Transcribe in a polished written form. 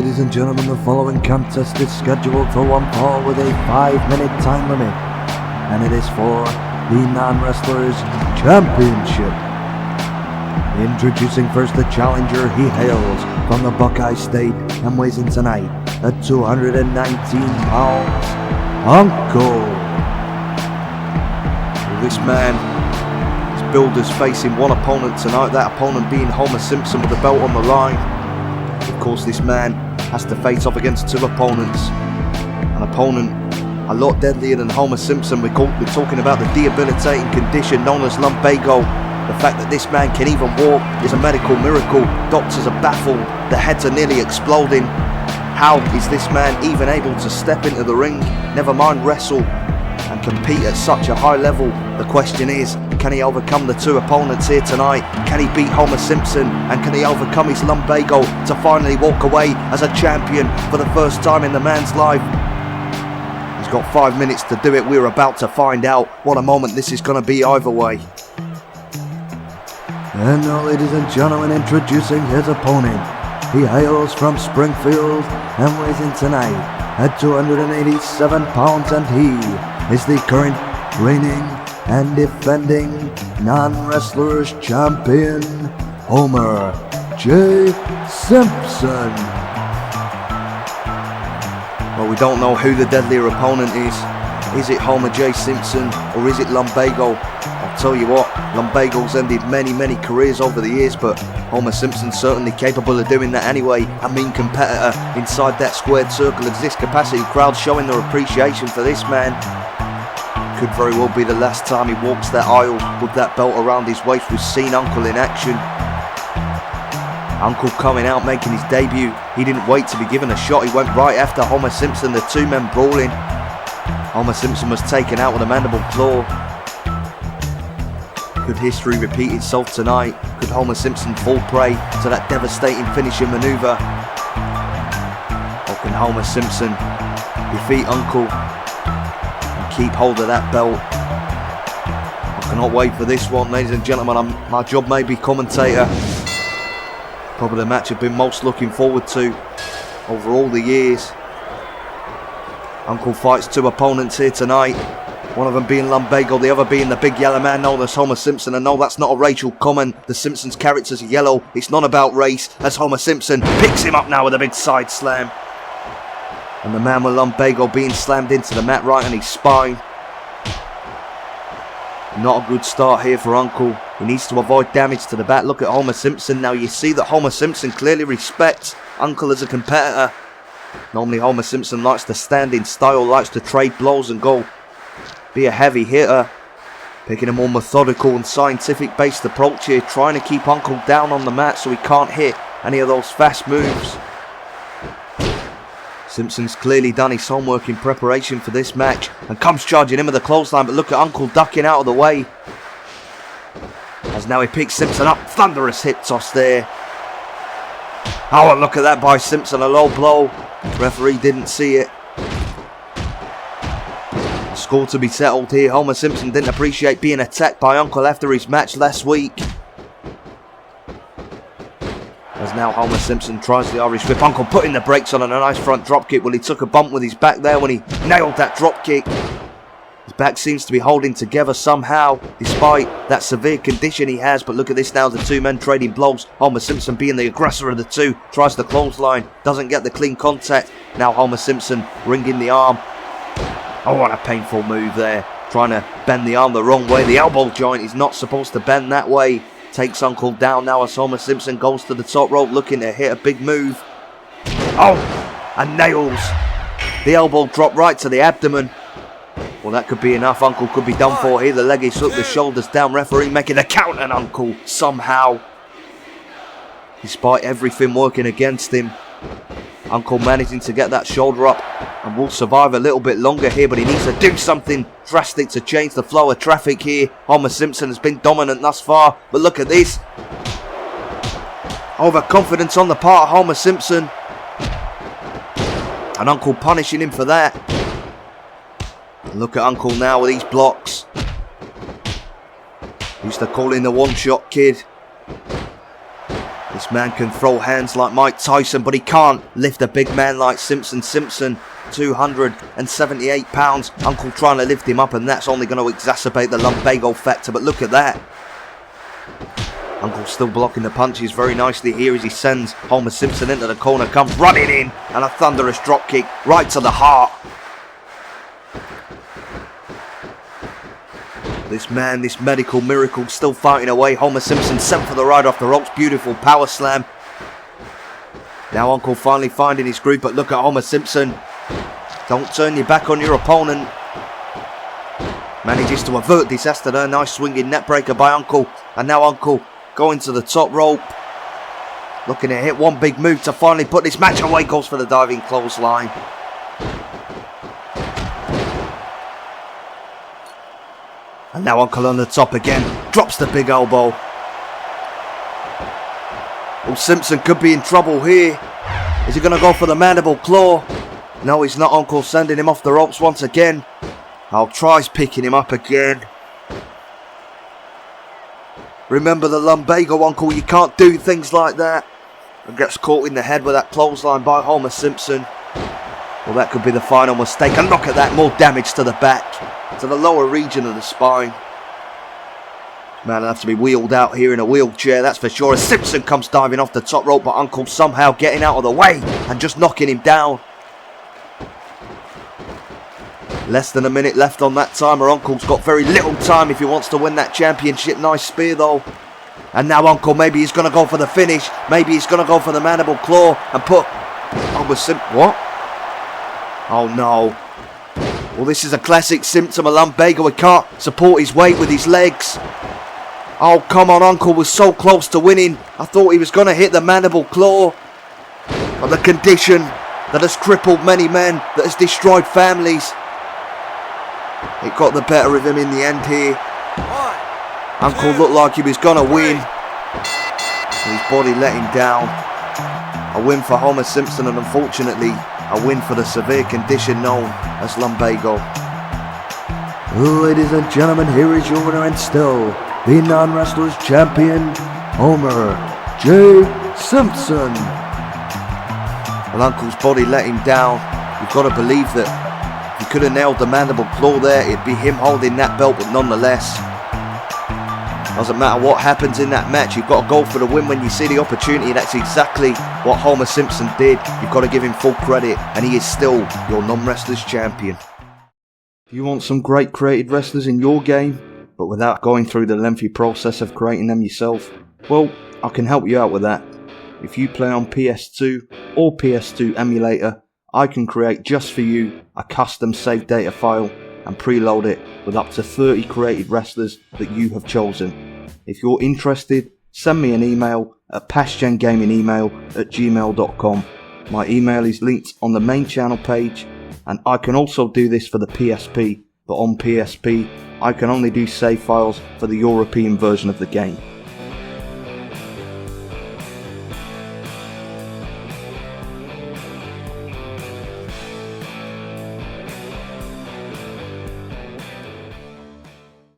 ladies and gentlemen, the following contest is scheduled for one fall with a 5-minute time limit, and it is for the non-wrestlers championship. Introducing first the challenger. He hails from the Buckeye State and weighs in tonight at 219 pounds, Uncle. This man is billed as facing one opponent tonight, that opponent being Homer Simpson with the belt on the line. Of course, this man has to face off against two opponents. An opponent a lot deadlier than Homer Simpson. We're talking about the debilitating condition known as lumbago. The fact that this man can even walk is a medical miracle. Doctors are baffled. Their heads are nearly exploding. How is this man even able to step into the ring, never mind wrestle, and compete at such a high level? The question is, can he overcome the two opponents here tonight? Can he beat Homer Simpson? And can he overcome his lumbago to finally walk away as a champion for the first time in the man's life? He's got 5 minutes to do it. We're about to find out. What a moment this is going to be either way. And now, ladies and gentlemen, introducing his opponent. He hails from Springfield and weighs in tonight at 287 pounds, and he is the current reigning and defending non-wrestlers champion, Homer J. Simpson. Well, we don't know who the deadlier opponent is. Is it Homer J. Simpson or is it lumbago? I'll tell you what, lumbago's ended many careers over the years, but Homer Simpson's certainly capable of doing that anyway. A mean competitor inside that squared circle of this capacity crowd showing their appreciation for this man. Could very well be the last time he walks that aisle with that belt around his waist. We've seen Uncle in action. Uncle coming out, making his debut. He didn't wait to be given a shot. He went right after Homer Simpson, the two men brawling. Homer Simpson was taken out with a mandible claw. Could history repeat itself tonight? Could Homer Simpson fall prey to that devastating finishing maneuver? Or can Homer Simpson defeat Uncle and keep hold of that belt? I cannot wait for this one, ladies and gentlemen. My job may be commentator. Probably the match I've been most looking forward to over all the years. Uncle fights two opponents here tonight. One of them being lumbago, the other being the big yellow man known as Homer Simpson. And no, that's not a racial comment. The Simpsons characters are yellow. It's not about race, as Homer Simpson picks him up now with a big side slam. And the man with lumbago being slammed into the mat right on his spine. Not a good start here for Uncle. He needs to avoid damage to the back. Look at Homer Simpson now. You see that Homer Simpson clearly respects Uncle as a competitor. Normally Homer Simpson likes to stand in style, likes to trade blows and go be a heavy hitter. Picking a more methodical and scientific based approach here, trying to keep Uncle down on the mat so he can't hit any of those fast moves. Simpson's clearly done his homework in preparation for this match and comes charging in with a clothesline, but look at Uncle ducking out of the way. As now he picks Simpson up, thunderous hip toss there. Oh, look at that by Simpson, a low blow. Referee didn't see it. Score to be settled here. Homer Simpson didn't appreciate being attacked by Uncle after his match last week. As now Homer Simpson tries the Irish whip. Uncle putting the brakes on and a nice front drop kick. Well, he took a bump with his back there when he nailed that drop kick. His back seems to be holding together somehow, despite that severe condition he has. But look at this now, the two men trading blows. Homer Simpson being the aggressor of the two, tries the clothesline, doesn't get the clean contact. Now Homer Simpson ringing the arm. Oh, what a painful move there. Trying to bend the arm the wrong way. The elbow joint is not supposed to bend that way. Takes Uncle down now as Homer Simpson goes to the top rope looking to hit a big move. Oh, and nails. The elbow drop right to the abdomen. Well, that could be enough. Uncle could be done for here. The leg is hooked, the shoulders down. Referee making a count, and Uncle somehow, despite everything working against him, Uncle managing to get that shoulder up and will survive a little bit longer here, but he needs to do something drastic to change the flow of traffic here. Homer Simpson has been dominant thus far, but look at this. Overconfidence on the part of Homer Simpson. And Uncle punishing him for that. Look at Uncle now with these blocks. Used to call him the one-shot kid. This This man can throw hands like Mike Tyson, but he can't lift a big man like Simpson. Simpson, 278 pounds. Uncle trying to lift him up, and that's only going to exacerbate the lumbago factor, but look at that. Uncle still blocking the punches very nicely here as he sends Homer Simpson into the corner, comes running in, and a thunderous drop kick right to the heart. This man, this medical miracle, still fighting away. Homer Simpson sent for the ride off the ropes. Beautiful power slam. Now Uncle finally finding his groove, but look at Homer Simpson. Don't turn your back on your opponent. Manages to avert disaster there. Nice swinging net breaker by Uncle. And now Uncle going to the top rope. Looking to hit one big move to finally put this match away. Goes for the diving clothesline. And now Uncle on the top again. Drops the big elbow. Oh, Simpson could be in trouble here. Is he going to go for the mandible claw? No, he's not. Uncle sending him off the ropes once again. Tries picking him up again. Remember the lumbago, Uncle. You can't do things like that. And gets caught in the head with that clothesline by Homer Simpson. Well, that could be the final mistake. And look at that. More damage to the back. To the lower region of the spine. Man will have to be wheeled out here in a wheelchair, that's for sure. As Simpson comes diving off the top rope, but Uncle somehow getting out of the way and just knocking him down. Less than a minute left on that timer. Uncle's got very little time if he wants to win that championship. Nice spear though. And now Uncle, maybe he's going to go for the finish. Maybe he's going to go for the mandible claw and put Homer Simpson. What? Oh no. Well, this is a classic symptom of lumbago. He can't support his weight with his legs. Oh, come on, Uncle was so close to winning. I thought he was going to hit the mandible claw. But the condition that has crippled many men, that has destroyed families, it got the better of him in the end here. Uncle looked like he was going to win. His body let him down. A win for Homer Simpson, and unfortunately, a win for the severe condition known as lumbago. Ladies and gentlemen, here is your winner and still the non-wrestlers champion, Homer J. Simpson. Well, Uncle's body let him down. You've got to believe that if he could have nailed the mandible claw there, it'd be him holding that belt, but nonetheless, doesn't matter what happens in that match, you've got to go for the win when you see the opportunity. That's exactly what Homer Simpson did. You've got to give him full credit, and he is still your non-wrestlers champion. If you want some great created wrestlers in your game, but without going through the lengthy process of creating them yourself, well, I can help you out with that. If you play on PS2 or PS2 emulator, I can create just for you a custom save data file and preload it with up to 30 created wrestlers that you have chosen. If you're interested, send me an email at pastgengamingemail@gmail.com. My email is linked on the main channel page, and I can also do this for the PSP, but on PSP I can only do save files for the European version of the game.